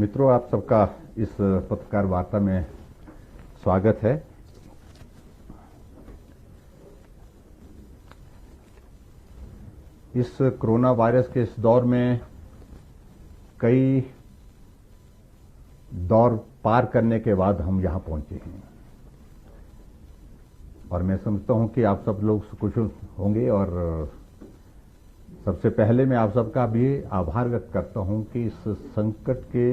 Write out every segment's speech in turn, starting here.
मित्रों, आप सबका इस पत्रकार वार्ता में स्वागत है। इस कोरोना वायरस के इस दौर में कई दौर पार करने के बाद हम यहां पहुंचे हैं और मैं समझता हूं कि आप सब लोग सुकुशल होंगे। और सबसे पहले मैं आप सबका भी आभार व्यक्त करता हूं कि इस संकट के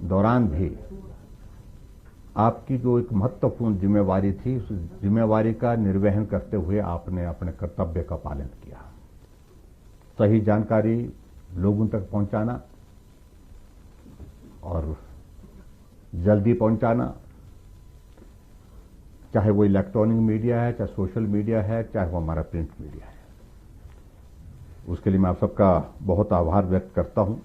दौरान भी आपकी जो एक महत्वपूर्ण जिम्मेवारी थी, उस जिम्मेवारी का निर्वहन करते हुए आपने अपने कर्तव्य का पालन किया। सही जानकारी लोगों तक पहुंचाना और जल्दी पहुंचाना, चाहे वो इलेक्ट्रॉनिक मीडिया है, चाहे सोशल मीडिया है, चाहे वो हमारा प्रिंट मीडिया है, उसके लिए मैं आप सबका बहुत आभार व्यक्त करता हूं।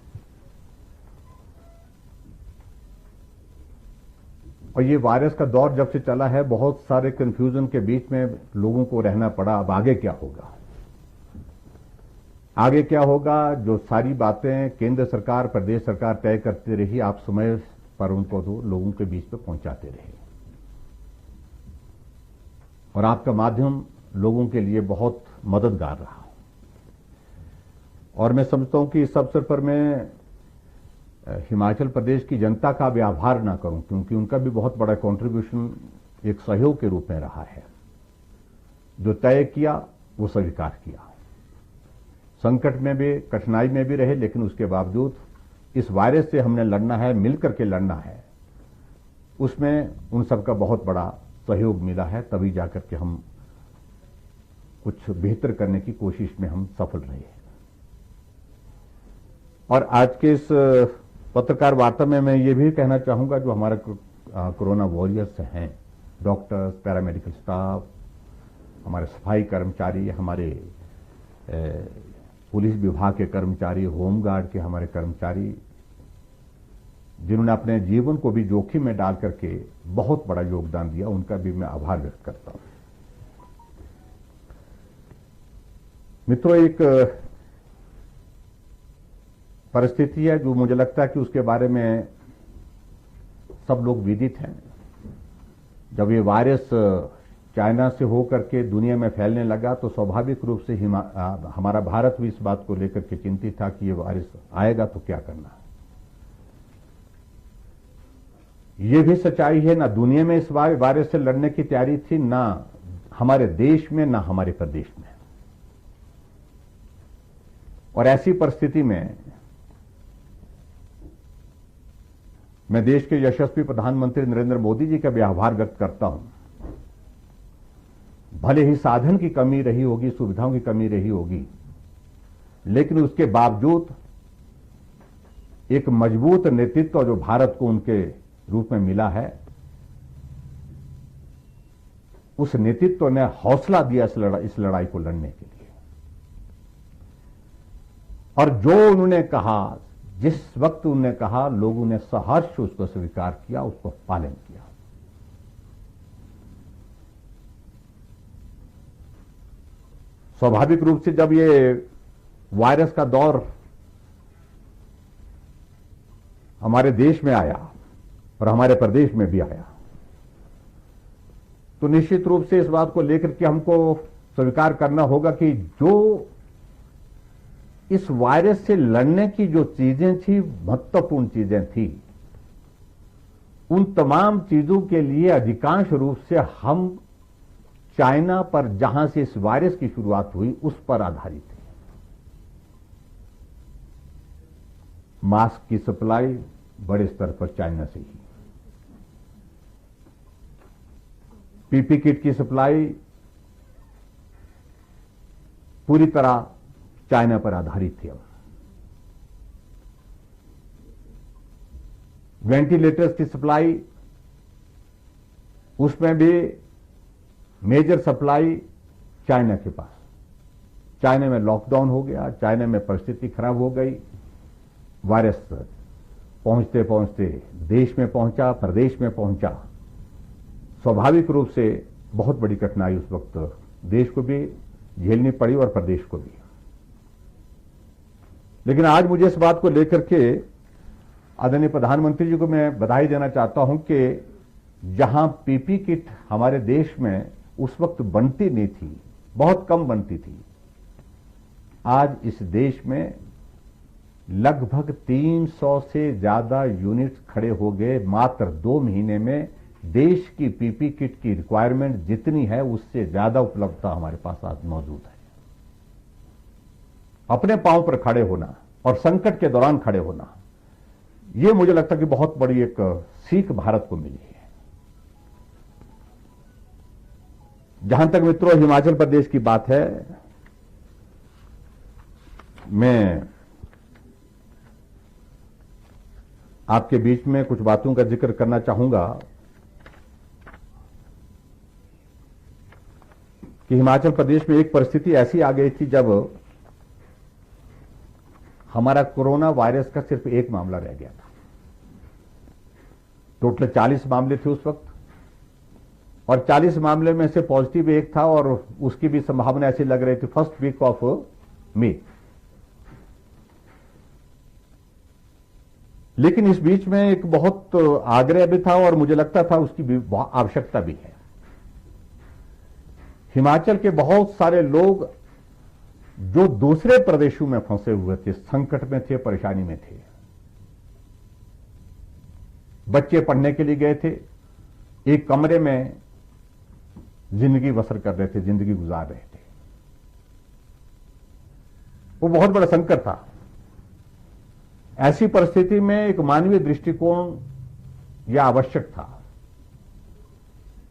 और ये वायरस का दौर जब से चला है, बहुत सारे कंफ्यूजन के बीच में लोगों को रहना पड़ा। अब आगे क्या होगा, आगे क्या होगा, जो सारी बातें केंद्र सरकार, प्रदेश सरकार तय करती रही, आप समय पर उनको तो लोगों के बीच में पहुंचाते रहे और आपका माध्यम लोगों के लिए बहुत मददगार रहा। और मैं समझता हूं कि इस अवसर पर मैं हिमाचल प्रदेश की जनता का भी आभार ना करूं, क्योंकि उनका भी बहुत बड़ा कंट्रीब्यूशन एक सहयोग के रूप में रहा है। जो तय किया वो स्वीकार किया, संकट में भी, कठिनाई में भी रहे, लेकिन उसके बावजूद इस वायरस से हमने लड़ना है, मिलकर के लड़ना है, उसमें उन सबका बहुत बड़ा सहयोग मिला है। तभी जाकर के हम कुछ बेहतर करने की कोशिश में हम सफल रहे। और आज के इस पत्रकार वार्ता में मैं ये भी कहना चाहूंगा, जो हमारे कोरोना वॉरियर्स हैं, डॉक्टर्स, पैरामेडिकल स्टाफ, हमारे सफाई कर्मचारी, हमारे पुलिस विभाग के कर्मचारी, होमगार्ड के हमारे कर्मचारी, जिन्होंने अपने जीवन को भी जोखिम में डाल करके बहुत बड़ा योगदान दिया, उनका भी मैं आभार व्यक्त करता हूं। मित्रों, एक परिस्थिति है जो मुझे लगता है कि उसके बारे में सब लोग विदित हैं। जब ये वायरस चाइना से होकर के दुनिया में फैलने लगा तो स्वाभाविक रूप से हमारा भारत भी इस बात को लेकर के चिंतित था कि ये वायरस आएगा तो क्या करना। ये भी सच्चाई है, ना दुनिया में इस वायरस से लड़ने की तैयारी थी, ना हमारे देश में, ना हमारे प्रदेश में। और ऐसी परिस्थिति में मैं देश के यशस्वी प्रधानमंत्री नरेंद्र मोदी जी का भी आभार व्यक्त करता हूं। भले ही साधन की कमी रही होगी, सुविधाओं की कमी रही होगी, लेकिन उसके बावजूद एक मजबूत नेतृत्व जो भारत को उनके रूप में मिला है, उस नेतृत्व ने हौसला दिया इस लड़ाई को लड़ने के लिए। और जो उन्होंने कहा, जिस वक्त उन्होंने कहा, लोगों ने सहर्ष उसको स्वीकार किया, उसको पालन किया। स्वाभाविक रूप से जब ये वायरस का दौर हमारे देश में आया और हमारे प्रदेश में भी आया, तो निश्चित रूप से इस बात को लेकर के हमको स्वीकार करना होगा कि जो इस वायरस से लड़ने की जो चीजें थी, महत्वपूर्ण चीजें थी, उन तमाम चीजों के लिए अधिकांश रूप से हम चाइना पर, जहां से इस वायरस की शुरुआत हुई, उस पर आधारित है। मास्क की सप्लाई बड़े स्तर पर चाइना से ही, पीपी किट की सप्लाई पूरी तरह चाइना पर आधारित थी। वेंटिलेटर्स की सप्लाई, उसमें भी मेजर सप्लाई चाइना के पास। चाइना में लॉकडाउन हो गया, चाइना में परिस्थिति खराब हो गई, वायरस पहुंचते पहुंचते देश में पहुंचा, प्रदेश में पहुंचा। स्वाभाविक रूप से बहुत बड़ी कठिनाई उस वक्त देश को भी झेलनी पड़ी और प्रदेश को भी। लेकिन आज मुझे इस बात को लेकर के आदरणीय प्रधानमंत्री जी को मैं बधाई देना चाहता हूं कि जहां पीपी किट हमारे देश में उस वक्त बनती नहीं थी, बहुत कम बनती थी, आज इस देश में लगभग 300 से ज्यादा यूनिट्स खड़े हो गए। मात्र 2 महीने में देश की पीपी किट की रिक्वायरमेंट जितनी है उससे ज्यादा उपलब्धता हमारे पास आज मौजूद है। अपने पांव पर खड़े होना और संकट के दौरान खड़े होना, यह मुझे लगता है कि बहुत बड़ी एक सीख भारत को मिली है। जहां तक मित्रों हिमाचल प्रदेश की बात है, मैं आपके बीच में कुछ बातों का जिक्र करना चाहूंगा कि हिमाचल प्रदेश में एक परिस्थिति ऐसी आ गई थी जब हमारा कोरोना वायरस का सिर्फ एक मामला रह गया था। टोटल 40 मामले थे उस वक्त, और 40 मामले में से पॉजिटिव एक था और उसकी भी संभावना ऐसी लग रही थी फर्स्ट वीक ऑफ मई। लेकिन इस बीच में एक बहुत आग्रह भी था और मुझे लगता था उसकी भी आवश्यकता भी है। हिमाचल के बहुत सारे लोग जो दूसरे प्रदेशों में फंसे हुए थे, संकट में थे, परेशानी में थे, बच्चे पढ़ने के लिए गए थे, एक कमरे में जिंदगी बसर कर रहे थे, जिंदगी गुजार रहे थे। वो बहुत बड़ा संकट था। ऐसी परिस्थिति में एक मानवीय दृष्टिकोण यह आवश्यक था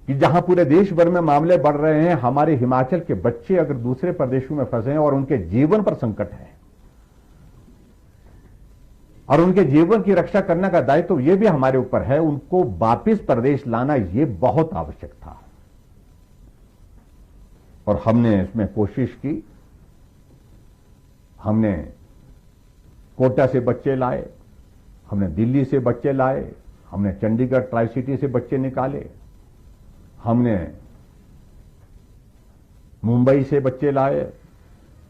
कि जहां पूरे देश भर में मामले बढ़ रहे हैं, हमारे हिमाचल के बच्चे अगर दूसरे प्रदेशों में फंसे हैं और उनके जीवन पर संकट है और उनके जीवन की रक्षा करने का दायित्व यह भी हमारे ऊपर है, उनको वापस प्रदेश लाना यह बहुत आवश्यक था। और हमने इसमें कोशिश की। हमने कोटा से बच्चे लाए, हमने दिल्ली से बच्चे लाए, हमने चंडीगढ़ ट्राई सिटी से बच्चे निकाले, हमने मुंबई से बच्चे लाए,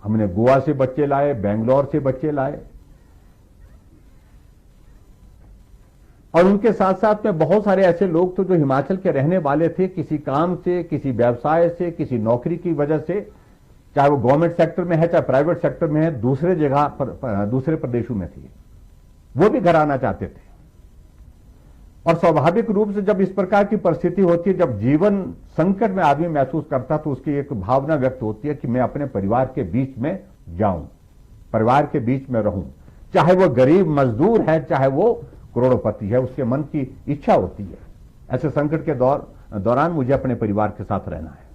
हमने गोवा से बच्चे लाए, बेंगलोर से बच्चे लाए, और उनके साथ साथ में बहुत सारे ऐसे लोग थे जो हिमाचल के रहने वाले थे, किसी काम से, किसी व्यवसाय से, किसी नौकरी की वजह से, चाहे वो गवर्नमेंट सेक्टर में है चाहे प्राइवेट सेक्टर में है, दूसरे जगह पर दूसरे प्रदेशों में थी, वो भी घर आना चाहते थे। और स्वाभाविक रूप से जब इस प्रकार की परिस्थिति होती है, जब जीवन संकट में आदमी महसूस करता तो उसकी एक भावना व्यक्त होती है कि मैं अपने परिवार के बीच में जाऊं, परिवार के बीच में रहूं, चाहे वो गरीब मजदूर है चाहे वो करोड़पति है, उसके मन की इच्छा होती है ऐसे संकट के दौरान मुझे अपने परिवार के साथ रहना है।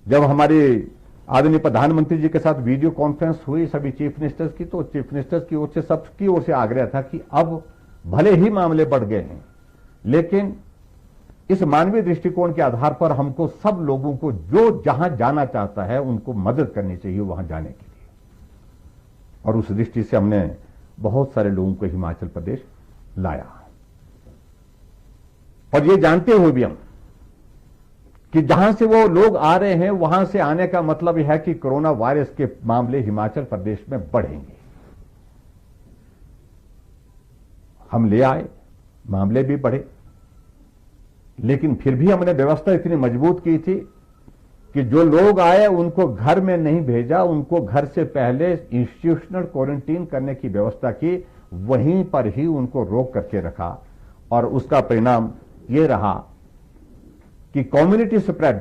जब हमारे आदरणीय प्रधानमंत्री जी के साथ वीडियो कॉन्फ्रेंस हुई सभी चीफ मिनिस्टर्स की, तो चीफ मिनिस्टर्स की ओर से सबकी ओर से आग्रह था कि अब भले ही मामले बढ़ गए हैं, लेकिन इस मानवीय दृष्टिकोण के आधार पर हमको सब लोगों को जो जहां जाना चाहता है उनको मदद करनी चाहिए वहां जाने के लिए। और उस दृष्टि से हमने बहुत सारे लोगों को हिमाचल प्रदेश लाया। और ये जानते हुए भी हम कि जहां से वो लोग आ रहे हैं वहां से आने का मतलब यह है कि कोरोना वायरस के मामले हिमाचल प्रदेश में बढ़ेंगे। हम ले आए, मामले भी बढ़े, लेकिन फिर भी हमने व्यवस्था इतनी मजबूत की थी कि जो लोग आए उनको घर में नहीं भेजा, उनको घर से पहले इंस्टीट्यूशनल क्वारंटीन करने की व्यवस्था की, वहीं पर ही उनको रोक करके रखा। और उसका परिणाम यह रहा कि कम्युनिटी स्प्रेड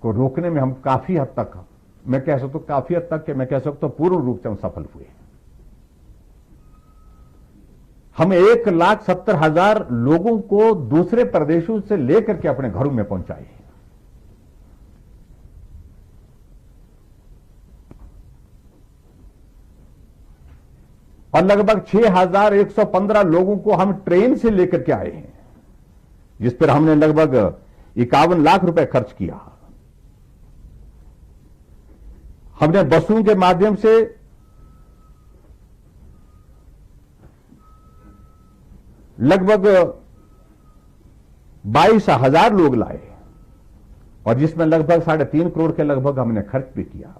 को रोकने में हम काफी हद तक, मैं कह सकता हूं काफी हद तक, मैं कह सकता हूं पूर्ण रूप से हम सफल हुए। हम 1,70,000 लोगों को दूसरे प्रदेशों से लेकर के अपने घरों में पहुंचाए। और लगभग 6,115 लोगों को हम ट्रेन से लेकर के आए हैं, जिस पर हमने लगभग 51 लाख रुपए खर्च किया। हमने बसों के माध्यम से लगभग 22,000 लोग लाए और जिसमें लगभग 3.5 करोड़ के लगभग हमने खर्च भी किया।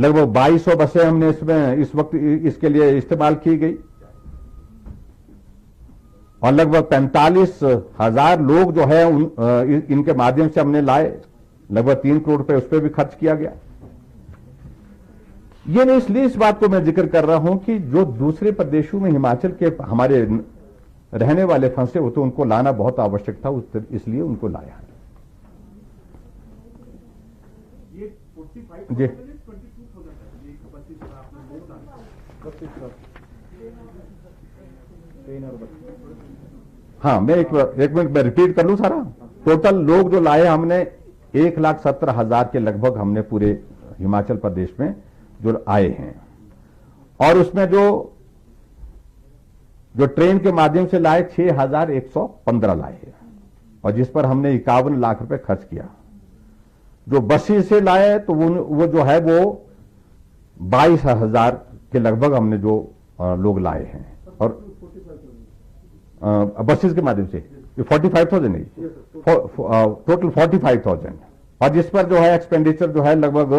लगभग 2200 बसें हमने इसमें इस वक्त इसके लिए इस्तेमाल की गई और लगभग 45,000 लोग जो है इनके माध्यम से हमने लाए। लगभग 3 करोड़ रुपए उस पर भी खर्च किया गया। ये नहीं इसलिए इस बात को मैं जिक्र कर रहा हूं कि जो दूसरे प्रदेशों में हिमाचल के हमारे रहने वाले फंसे हो तो उनको लाना बहुत आवश्यक था, इसलिए उनको लाया। जी हाँ, मैं एक मिनट में रिपीट कर लूं सारा। टोटल लोग जो लाए हमने 1,17,000 के लगभग हमने पूरे हिमाचल प्रदेश में जो आए हैं, और उसमें जो ट्रेन के माध्यम से लाए 6,115 लाए हैं, और जिस पर हमने 51 लाख रुपए खर्च किया। जो बसें से लाए तो वो जो है वो 22,000 के लगभग हमने जो लोग लाए हैं, और बसेस के माध्यम से 45,000 नहीं, टोटल 45,000, और जिस पर जो है एक्सपेंडिचर जो है लगभग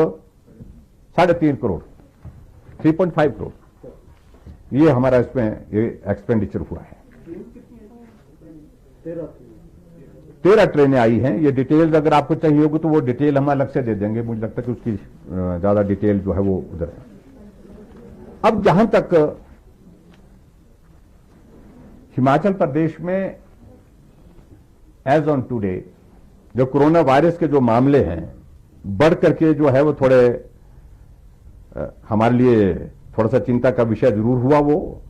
3.5 करोड़, 3.5 करोड़ ये हमारा इसमें एक्सपेंडिचर हुआ है। 13 ट्रेनें आई हैं। ये डिटेल अगर आपको चाहिए होगी तो वो डिटेल हम अलग से दे देंगे। मुझे लगता है कि उसकी ज्यादा डिटेल जो है वो उधर है। अब जहां तक हिमाचल प्रदेश में एज ऑन टुडे जो कोरोना वायरस के जो मामले हैं बढ़ करके जो है वो थोड़े हमारे लिए थोड़ा सा चिंता का विषय जरूर हुआ वो,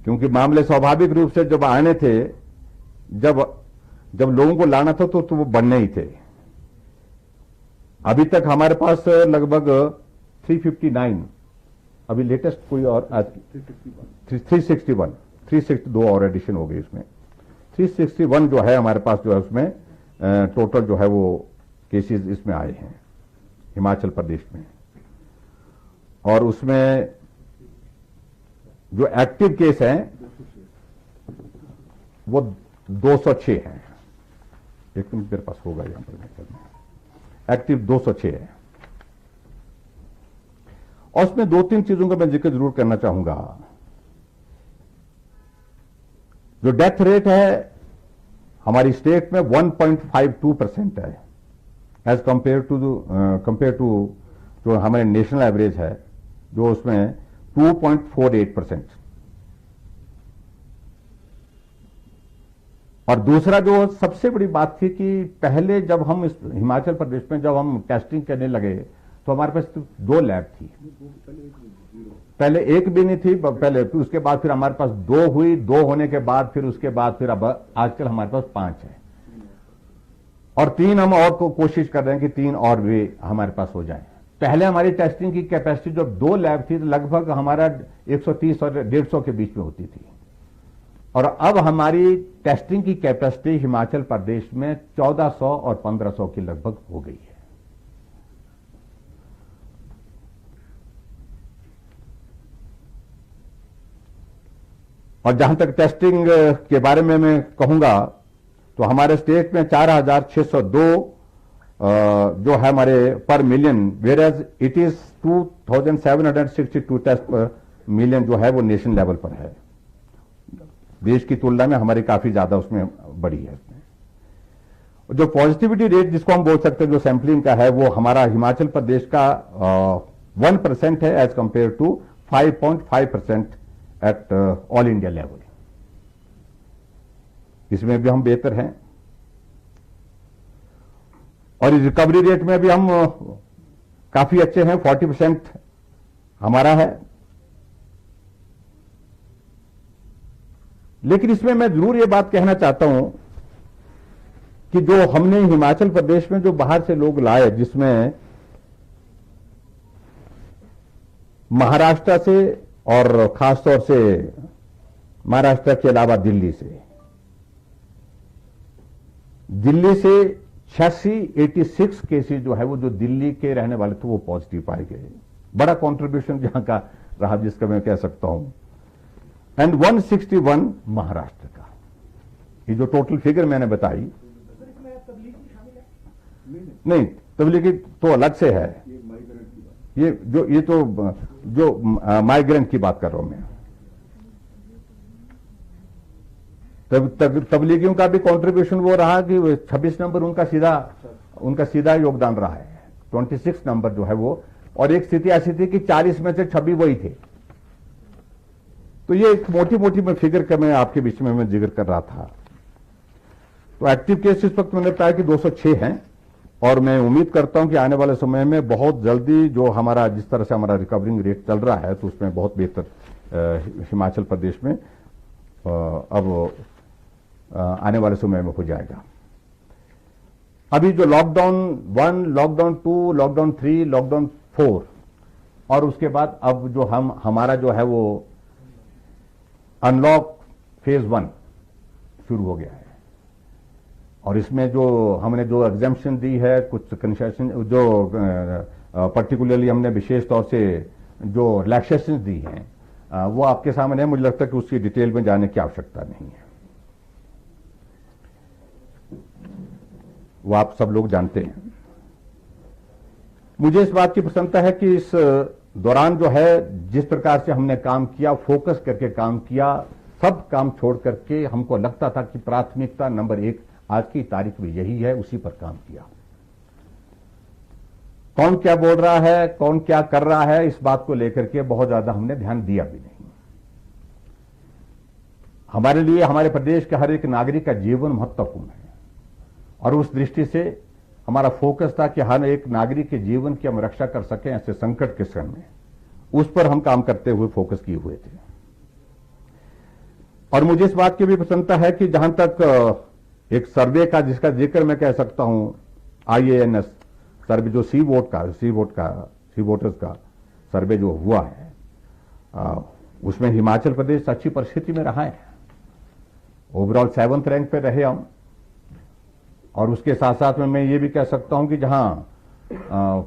क्योंकि मामले स्वाभाविक रूप से जब आने थे, जब लोगों को लाना था तो वो बढ़ने ही थे। अभी तक हमारे पास लगभग 359, अभी लेटेस्ट कोई और आज 362 और एडिशन हो गई उसमें। 361 जो है हमारे पास जो है उसमें टोटल जो है वो केसेस इसमें आए हैं हिमाचल प्रदेश में, और उसमें जो एक्टिव केस हैं वो 206 हैं। एक मिनट मेरे पास होगा यहां पर, एक्टिव 206 है। और उसमें 2-3 चीजों का मैं जिक्र जरूर करना चाहूंगा। जो डेथ रेट है हमारी स्टेट में 1.52% है, एज कंपेयर टू जो हमारे नेशनल एवरेज है जो उसमें 2.48%। और दूसरा जो सबसे बड़ी बात थी कि पहले जब हम इस हिमाचल प्रदेश में जब हम टेस्टिंग करने लगे तो हमारे पास 2 लैब थी। पहले एक भी नहीं थी पहले, फिर उसके बाद फिर हमारे पास 2 हुई, 2 होने के बाद फिर उसके बाद फिर अब आजकल हमारे पास 5 है, और 3 हम और को कोशिश कर रहे हैं कि 3 और भी हमारे पास हो जाए। पहले हमारी टेस्टिंग की कैपेसिटी जब 2 लैब थी तो लगभग हमारा 130 और 150 के बीच में होती थी, और अब हमारी टेस्टिंग की कैपेसिटी हिमाचल प्रदेश में 1400 और 1500 की लगभग हो गई है। और जहां तक टेस्टिंग के बारे में मैं कहूंगा तो हमारे स्टेट में 4,602 जो है हमारे per million, whereas it is 2,762 test per million जो है वो नेशनल लेवल पर है। देश की तुलना में हमारी काफी ज्यादा उसमें बड़ी है। जो पॉजिटिविटी रेट जिसको हम बोल सकते हैं जो सैंपलिंग का है वो हमारा हिमाचल प्रदेश का 1% है as compared to 5.5% at all India level. इसमें भी हम बेहतर हैं, और रिकवरी रेट में भी हम काफी अच्छे हैं, 40% हमारा है। लेकिन इसमें मैं जरूर ये बात कहना चाहता हूं कि जो हमने हिमाचल प्रदेश में जो बाहर से लोग लाए, जिसमें महाराष्ट्र से और खासतौर से महाराष्ट्र के अलावा दिल्ली से 86 केसेस जो है वो जो दिल्ली के रहने वाले थे वो पॉजिटिव पाए गए। बड़ा कंट्रीब्यूशन जहां का रहा जिसका मैं कह सकता हूं। एंड 161 महाराष्ट्र का। ये जो टोटल फिगर मैंने बताई, नहीं तबलीगी तो अलग से है, ये तो जो माइग्रेंट की बात कर रहा हूं मैं, तबलीगियों का भी कंट्रीब्यूशन वो रहा कि 26 नंबर उनका सीधा योगदान रहा है, 26 नंबर जो है वो, और एक स्थिति ऐसी थी कि 40 में से 26 वही थे। तो ये एक मोटी मोटी मैं फिगर का मैं आपके बीच में मैं जिक्र कर रहा था। तो एक्टिव केस इस वक्त मैंने बताया कि 206 हैं, और मैं उम्मीद करता हूं कि आने वाले समय में बहुत जल्दी जो हमारा जिस तरह से हमारा रिकवरिंग रेट चल रहा है तो उसमें बहुत बेहतर हिमाचल प्रदेश में अब आने वाले समय में हो जाएगा। अभी जो लॉकडाउन 1, लॉकडाउन 2, लॉकडाउन 3, लॉकडाउन 4 और उसके बाद अब जो हमारा जो है वो अनलॉक फेज 1 शुरू हो गया है, और इसमें जो हमने जो एग्जाम्पशन दी है, कुछ कंसेशन जो पर्टिकुलरली हमने विशेष तौर से जो रिलैक्सेशन दी हैं वो आपके सामने है। मुझे लगता है कि उसकी डिटेल में जाने की आवश्यकता नहीं है, वो आप सब लोग जानते हैं। मुझे इस बात की प्रसन्नता है कि इस दौरान जो है जिस प्रकार से हमने काम किया, फोकस करके काम किया, सब काम छोड़ करके हमको लगता था कि प्राथमिकता नंबर 1 आज की तारीख में यही है, उसी पर काम किया। कौन क्या बोल रहा है, कौन क्या कर रहा है, इस बात को लेकर के बहुत ज्यादा हमने ध्यान दिया भी नहीं। हमारे लिए हमारे प्रदेश के हर एक नागरिक का जीवन महत्वपूर्ण है, और उस दृष्टि से हमारा फोकस था कि हर एक नागरिक के जीवन की हम रक्षा कर सकें ऐसे संकट के समय में, उस पर हम काम करते हुए फोकस किए हुए थे। और मुझे इस बात की भी प्रसन्नता है कि जहां तक एक सर्वे का जिसका जिक्र मैं कह सकता हूं, IANS सर्वे जो सी वोटर्स का सर्वे जो हुआ है, उसमें हिमाचल प्रदेश अच्छी परिस्थिति में रहा है। ओवरऑल 7th रैंक पे रहे हम, और उसके साथ साथ में मैं ये भी कह सकता हूं कि जहां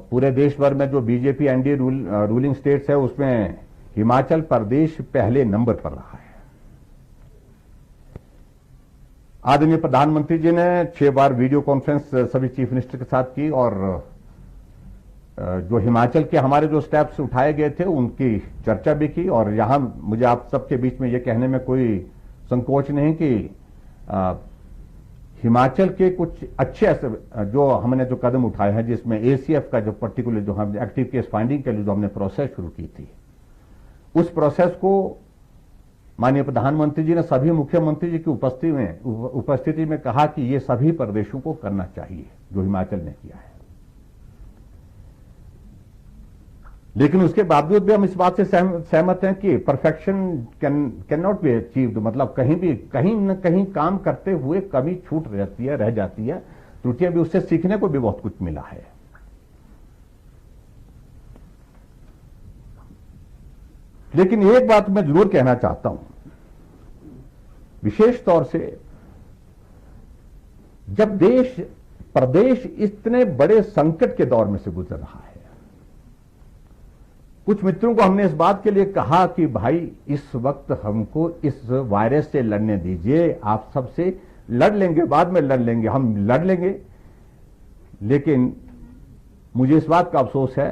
पूरे देश भर में जो बीजेपी एनडीए रूलिंग स्टेट्स है उसमें हिमाचल प्रदेश पहले नंबर पर रहा है। आदरणीय प्रधानमंत्री जी ने 6 बार वीडियो कॉन्फ्रेंस सभी चीफ मिनिस्टर के साथ की, और जो हिमाचल के हमारे जो स्टेप्स उठाए गए थे उनकी चर्चा भी की। और यहां मुझे आप सबके बीच में ये कहने में कोई संकोच नहीं कि हिमाचल के कुछ अच्छे ऐसे जो हमने जो कदम उठाए हैं, जिसमें ACF का जो पर्टिकुलर जो हम एक्टिव केस फाइंडिंग के लिए जो हमने प्रोसेस शुरू की थी, उस प्रोसेस को माननीय प्रधानमंत्री जी ने सभी मुख्यमंत्री जी की उपस्थिति में कहा कि ये सभी प्रदेशों को करना चाहिए जो हिमाचल ने किया है। लेकिन उसके बावजूद भी हम इस बात से सहमत हैं कि perfection can not be achieved, मतलब कहीं न कहीं काम करते हुए कमी छूट रहती है, रह जाती है, त्रुटियां भी, उससे सीखने को भी बहुत कुछ मिला है। लेकिन एक बात मैं जरूर कहना चाहता हूं, विशेष तौर से जब प्रदेश इतने बड़े संकट के दौर में से गुजर रहा है, कुछ मित्रों को हमने इस बात के लिए कहा कि भाई इस वक्त हमको इस वायरस से लड़ने दीजिए, आप सबसे लड़ लेंगे, बाद में लड़ लेंगे, हम लड़ लेंगे। लेकिन मुझे इस बात का अफसोस है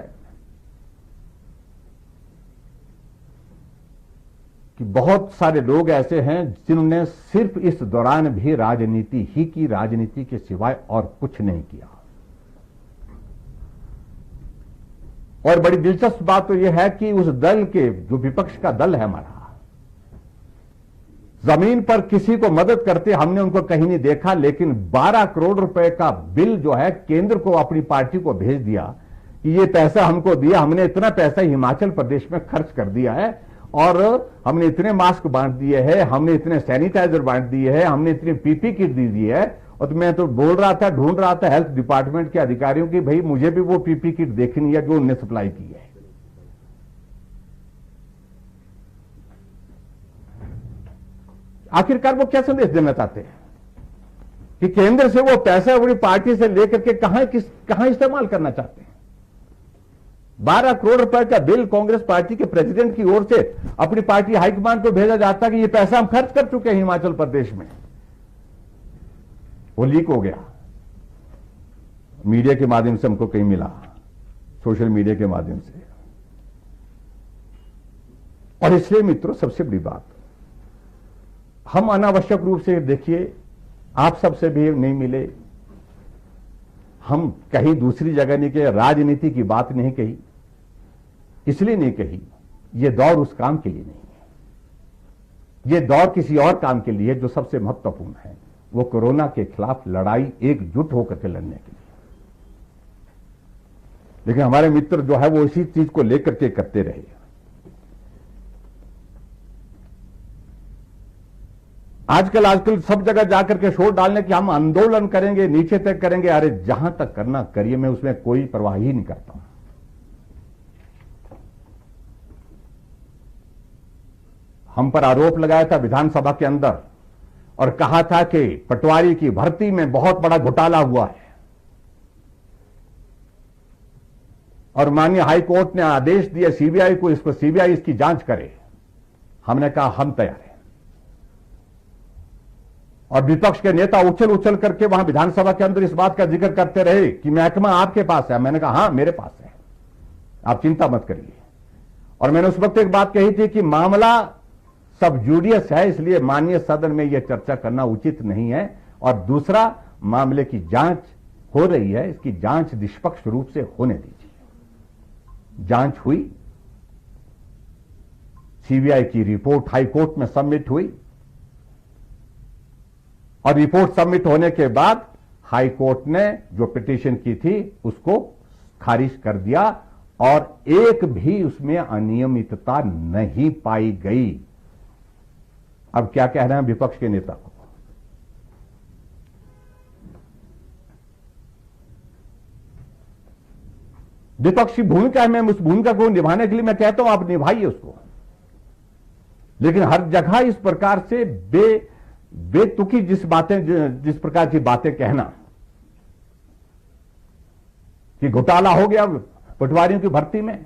कि बहुत सारे लोग ऐसे हैं जिन्होंने सिर्फ इस दौरान भी राजनीति ही की, राजनीति के सिवाय और कुछ नहीं किया। और बड़ी दिलचस्प बात तो यह है कि उस दल के जो विपक्ष का दल है हमारा, जमीन पर किसी को मदद करते हमने उनको कहीं नहीं देखा। लेकिन 12 करोड़ रुपए का बिल जो है केंद्र को अपनी पार्टी को भेज दिया कि ये पैसा हमको दिया, हमने इतना पैसा हिमाचल प्रदेश में खर्च कर दिया है, और हमने इतने मास्क बांट दिए हैं, हमने इतने सैनिटाइजर बांट दिए हैं, हमने इतनी पीपी किट दी दी है। और तो मैं तो बोल रहा था, ढूंढ रहा था हेल्थ डिपार्टमेंट के अधिकारियों की, भाई मुझे भी वो पीपी किट देखनी है जो उन्होंने सप्लाई की है। आखिरकार वो क्या संदेश देना चाहते हैं कि केंद्र से वो पैसा अपनी पार्टी से लेकर के कहां इस्तेमाल करना चाहते हैं। 12 करोड़ रुपए का बिल कांग्रेस पार्टी के प्रेसिडेंट की ओर से अपनी पार्टी हाईकमान को भेजा जाता कि ये पैसा हम खर्च कर चुके हैं हिमाचल प्रदेश में। वो लीक हो गया, मीडिया के माध्यम से हमको कहीं मिला, सोशल मीडिया के माध्यम से। और इसलिए मित्रों, सबसे बड़ी बात, हम अनावश्यक रूप से, देखिए, आप सबसे भी नहीं मिले, हम कहीं दूसरी जगह नहीं कहे, राजनीति की बात नहीं कही, इसलिए नहीं कही, यह दौर उस काम के लिए नहीं है। यह दौर किसी और काम के लिए जो सबसे महत्वपूर्ण है, वो कोरोना के खिलाफ लड़ाई एकजुट होकर के लड़ने के लिए। लेकिन हमारे मित्र जो है वो इसी चीज को लेकर के करते रहे। आजकल सब जगह जाकर के शोर डालने की हम आंदोलन करेंगे, नीचे तक करेंगे। अरे जहां तक करना करिए, मैं उसमें कोई परवाह ही नहीं करता हूं। हम पर आरोप लगाया था विधानसभा के अंदर और कहा था कि पटवारी की भर्ती में बहुत बड़ा घोटाला हुआ है, और माननीय हाई कोर्ट ने आदेश दिया सीबीआई को, इसको सीबीआई इसकी जांच करे। हमने कहा हम तैयार हैं। और विपक्ष के नेता उछल करके वहां विधानसभा के अंदर इस बात का जिक्र करते रहे कि महकमा आपके पास है। मैंने कहा हां, मेरे पास है, आप चिंता मत करिए। और मैंने उस वक्त एक बात कही थी कि मामला सब जुडियस है, इसलिए माननीय सदन में यह चर्चा करना उचित नहीं है। और दूसरा, मामले की जांच हो रही है, इसकी जांच निष्पक्ष रूप से होने दीजिए। जांच हुई, सीबीआई की रिपोर्ट हाई कोर्ट में सबमिट हुई, और रिपोर्ट सबमिट होने के बाद हाई कोर्ट ने जो पिटीशन की थी उसको खारिज कर दिया, और एक भी उसमें अनियमितता नहीं पाई गई। अब क्या कह रहे हैं विपक्ष के नेता को? विपक्ष की भूमिका है, मैं उस भूमिका को निभाने के लिए मैं कहता हूं आप निभाइए उसको। लेकिन हर जगह इस प्रकार से बेतुकी जिस प्रकार की बातें कहना कि घोटाला हो गया पटवारियों की भर्ती में,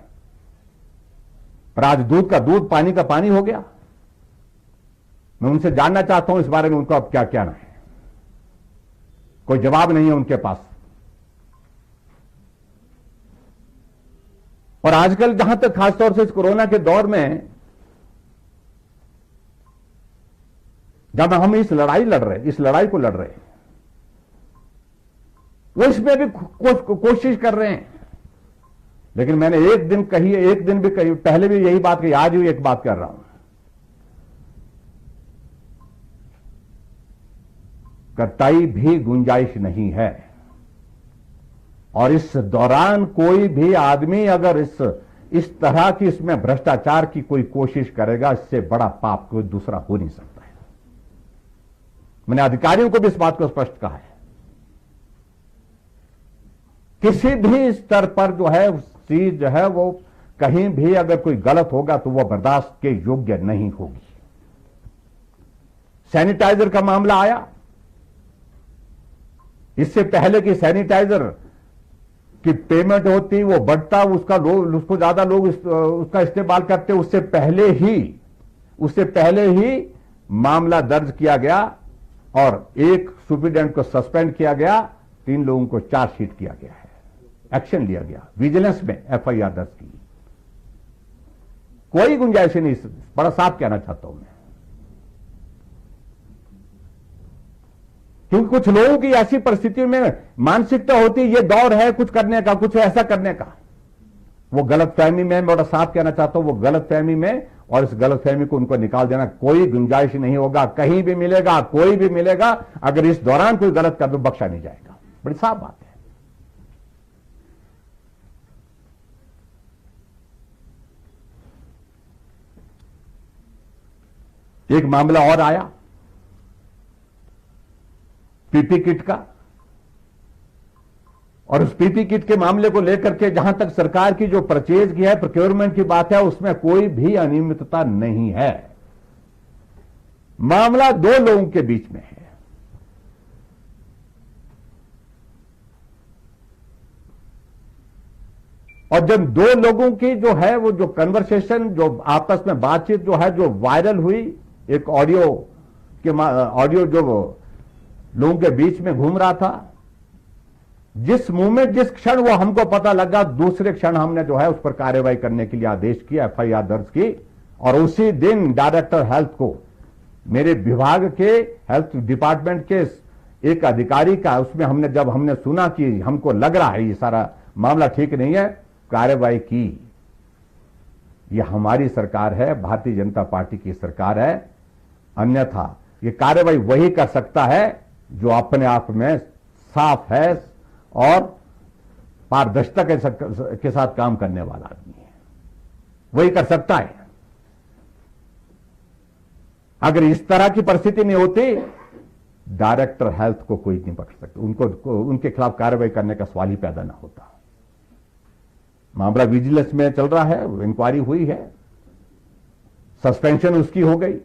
पर आज दूध का दूध, पानी का पानी हो गया। मैं उनसे जानना चाहता हूं इस बारे में उनको अब क्या कहना है। कोई जवाब नहीं है उनके पास। और आजकल जहां तक खासतौर से इस कोरोना के दौर में जब हम इस लड़ाई को लड़ रहे हैं, वो इसमें भी कोशिश कर रहे हैं। लेकिन मैंने एक दिन भी कही, पहले भी यही बात कही, आज भी एक बात कर रहा हूं। कतई भी गुंजाइश नहीं है। और इस दौरान कोई भी आदमी अगर इस तरह की इसमें भ्रष्टाचार की कोई कोशिश करेगा, इससे बड़ा पाप कोई दूसरा हो नहीं सकता है। मैंने अधिकारियों को भी इस बात को स्पष्ट कहा है, किसी भी स्तर पर जो है चीज जो है वो कहीं भी अगर कोई गलत होगा तो वह बर्दाश्त के योग्य नहीं होगी। सैनिटाइजर का मामला आया, इससे पहले कि सैनिटाइजर की पेमेंट होती, वो बढ़ता, उसको ज्यादा लोग उसका इस्तेमाल करते, उससे पहले ही मामला दर्ज किया गया और एक सुप्रीडेंट को सस्पेंड किया गया, 3 लोगों को चार्जशीट किया गया है, एक्शन लिया गया, विजिलेंस में एफआईआर दर्ज की। कोई गुंजाइश नहीं, बड़ा साफ कहना चाहता हूं मैं। क्योंकि कुछ लोगों की ऐसी परिस्थितियों में मानसिकता होती है, ये दौर है कुछ करने का, कुछ ऐसा करने का। वो गलतफहमी में, मैं बड़ा साफ कहना चाहता हूं, वो गलतफहमी में, और इस गलतफहमी को उनको निकाल देना। कोई गुंजाइश नहीं होगा, कहीं भी मिलेगा, कोई भी मिलेगा, अगर इस दौरान कोई गलत कर दो बख्शा नहीं जाएगा। बड़ी साफ बात है। एक मामला और आया पीपी किट का, और उस पीपी किट के मामले को लेकर के जहां तक सरकार की जो परचेज की है, प्रोक्योरमेंट की बात है, उसमें कोई भी अनियमितता नहीं है। मामला 2 लोगों के बीच में है। और जब 2 लोगों की जो है वो जो कन्वर्सेशन, जो आपस में बातचीत जो है, जो वायरल हुई, एक ऑडियो जो लोगों के बीच में घूम रहा था, जिस मूवमेंट जिस क्षण वो हमको पता लगा, दूसरे क्षण हमने जो है उस पर कार्रवाई करने के लिए आदेश किया, एफआईआर दर्ज की, और उसी दिन डायरेक्टर हेल्थ को, मेरे विभाग के हेल्थ डिपार्टमेंट के एक अधिकारी का, उसमें जब हमने सुना कि हमको लग रहा है ये सारा मामला ठीक नहीं है, कार्रवाई की। ये हमारी सरकार है, भारतीय जनता पार्टी की सरकार है। अन्यथा ये कार्रवाई वही कर सकता है जो अपने आप में साफ है और पारदर्शिता के साथ काम करने वाला आदमी है, वही कर सकता है। अगर इस तरह की परिस्थिति नहीं होती, डायरेक्टर हेल्थ को कोई नहीं पकड़ सकता, उनके खिलाफ कार्रवाई करने का सवाल ही पैदा ना होता। मामला विजिलेंस में चल रहा है, इंक्वायरी हुई है, सस्पेंशन उसकी हो गई,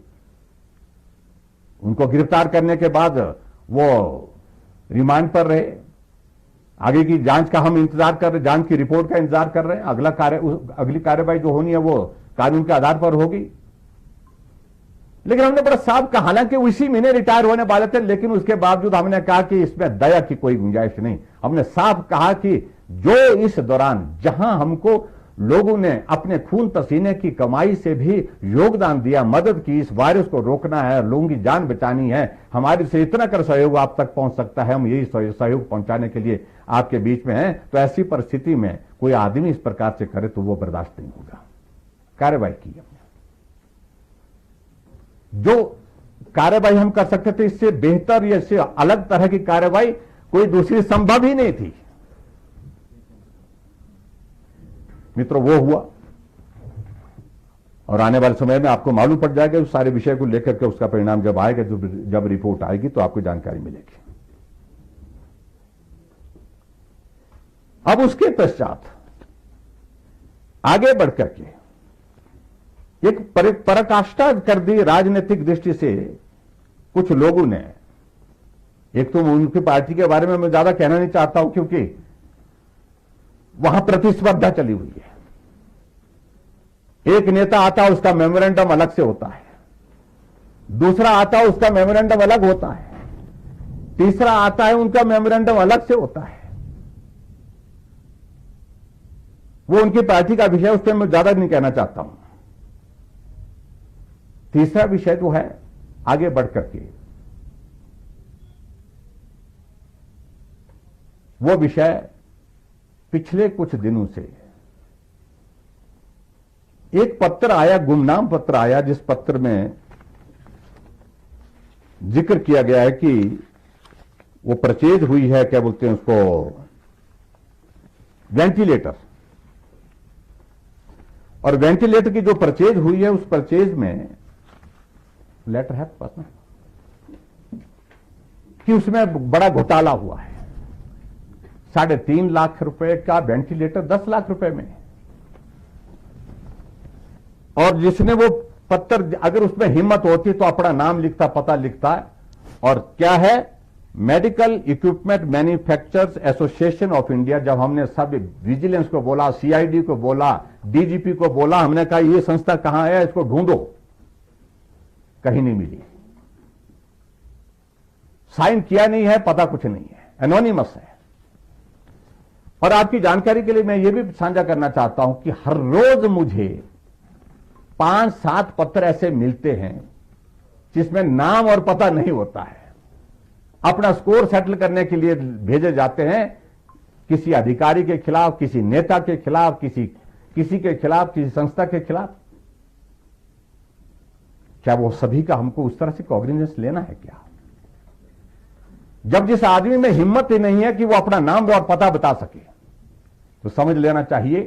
उनको गिरफ्तार करने के बाद वो रिमांड पर रहे। आगे की जांच का हम इंतजार कर रहे, जांच की रिपोर्ट का इंतजार कर रहे हैं। अगली कार्रवाई जो होनी है वो कानून के आधार पर होगी। लेकिन हमने बड़ा साफ कहा, हालांकि उसी महीने रिटायर होने वाले थे, लेकिन उसके बावजूद हमने कहा कि इसमें दया की कोई गुंजाइश नहीं। हमने साफ कहा कि जो इस दौरान जहां हमको लोगों ने अपने खून पसीने की कमाई से भी योगदान दिया, मदद की, इस वायरस को रोकना है, लोगों की जान बचानी है, हमारे से इतना कर सहयोग आप तक पहुंच सकता है, हम यही सहयोग पहुंचाने के लिए आपके बीच में हैं। तो ऐसी परिस्थिति में कोई आदमी इस प्रकार से करे तो वो बर्दाश्त नहीं होगा। कार्रवाई की हमने, जो कार्रवाई हम कर सकते थे, इससे बेहतर या इससे अलग तरह की कार्रवाई कोई दूसरी संभव ही नहीं थी। मित्रों, वो हुआ और आने वाले समय में आपको मालूम पड़ जाएगा उस सारे विषय को लेकर के उसका परिणाम जब आएगा, जब रिपोर्ट आएगी तो आपको जानकारी मिलेगी। अब उसके पश्चात आगे बढ़कर के एक पराकाष्ठा कर दी राजनीतिक दृष्टि से कुछ लोगों ने। एक तो उनकी पार्टी के बारे में मैं ज्यादा कहना नहीं चाहता हूं, क्योंकि वहां प्रतिस्पर्धा चली हुई है। एक नेता आता है, उसका मेमोरेंडम अलग से होता है, दूसरा आता है, उसका मेमोरेंडम अलग होता है, तीसरा आता है, उनका मेमोरेंडम अलग से होता है। वो उनकी पार्टी का विषय, उस पर मैं ज्यादा नहीं कहना चाहता हूं। तीसरा विषय जो है आगे बढ़कर के, वो विषय पिछले कुछ दिनों से एक पत्र आया, गुमनाम पत्र आया, जिस पत्र में जिक्र किया गया है कि वो परचेज हुई है, क्या बोलते हैं उसको, वेंटिलेटर। और वेंटिलेटर की जो परचेज हुई है, उस परचेज में लेटर है पास में कि उसमें बड़ा घोटाला हुआ है। 3.5 लाख रुपए का वेंटिलेटर 10 लाख रुपए में। और जिसने वो पत्र, अगर उसमें हिम्मत होती तो अपना नाम लिखता, पता लिखता, और क्या है, medical equipment manufacturers association of India. जब हमने सब विजिलेंस को बोला, सीआईडी को बोला, डीजीपी को बोला, हमने कहा ये संस्था कहां है, इसको ढूंढो, कहीं नहीं मिली। साइन किया नहीं है, पता कुछ नहीं है, एनोनिमस है। और आपकी जानकारी के लिए मैं यह भी साझा करना चाहता हूं कि हर रोज मुझे 5-7 पत्र ऐसे मिलते हैं जिसमें नाम और पता नहीं होता है। अपना स्कोर सेटल करने के लिए भेजे जाते हैं, किसी अधिकारी के खिलाफ, किसी नेता के खिलाफ, किसी के खिलाफ, किसी संस्था के खिलाफ। क्या वो सभी का हमको उस तरह से कॉग्निजेंस लेना है क्या? जब जिस आदमी में हिम्मत ही नहीं है कि वो अपना नाम और पता बता सके, तो समझ लेना चाहिए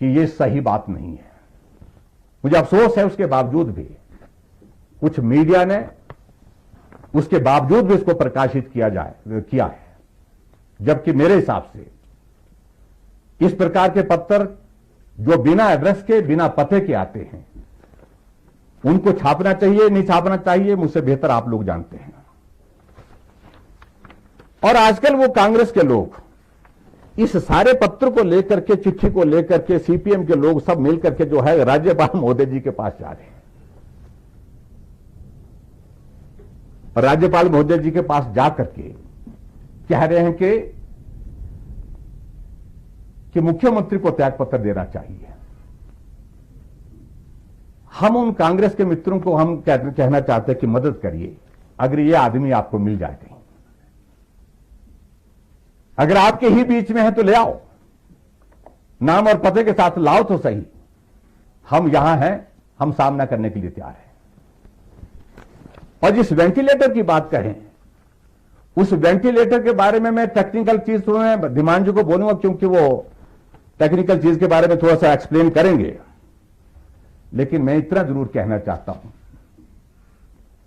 कि ये सही बात नहीं है। मुझे अफसोस है उसके बावजूद भी कुछ मीडिया ने उसके बावजूद भी इसको प्रकाशित किया है, जबकि मेरे हिसाब से इस प्रकार के पत्र जो बिना एड्रेस के, बिना पते के आते हैं, उनको छापना चाहिए, नहीं छापना चाहिए, मुझसे बेहतर आप लोग जानते हैं। और आजकल वो कांग्रेस के लोग इस सारे पत्र को लेकर के, चिट्ठी को लेकर के, सीपीएम के लोग सब मिलकर के जो है राज्यपाल महोदय जी के पास जा रहे हैं। और राज्यपाल महोदय जी के पास जाकर के कह रहे हैं कि कि मुख्यमंत्री को त्यागपत्र देना चाहिए। हम उन कांग्रेस के मित्रों को हम कहना चाहते हैं कि मदद करिए, अगर ये आदमी आपको मिल जाए कहीं, अगर आपके ही बीच में है तो ले आओ, नाम और पते के साथ लाओ तो सही। हम यहां हैं, हम सामना करने के लिए तैयार हैं। और जिस वेंटिलेटर की बात करें, उस वेंटिलेटर के बारे में मैं टेक्निकल चीज तो मैं धीमान जी को बोलूंगा, क्योंकि वो टेक्निकल चीज के बारे में थोड़ा सा एक्सप्लेन करेंगे। लेकिन मैं इतना जरूर कहना चाहता हूं,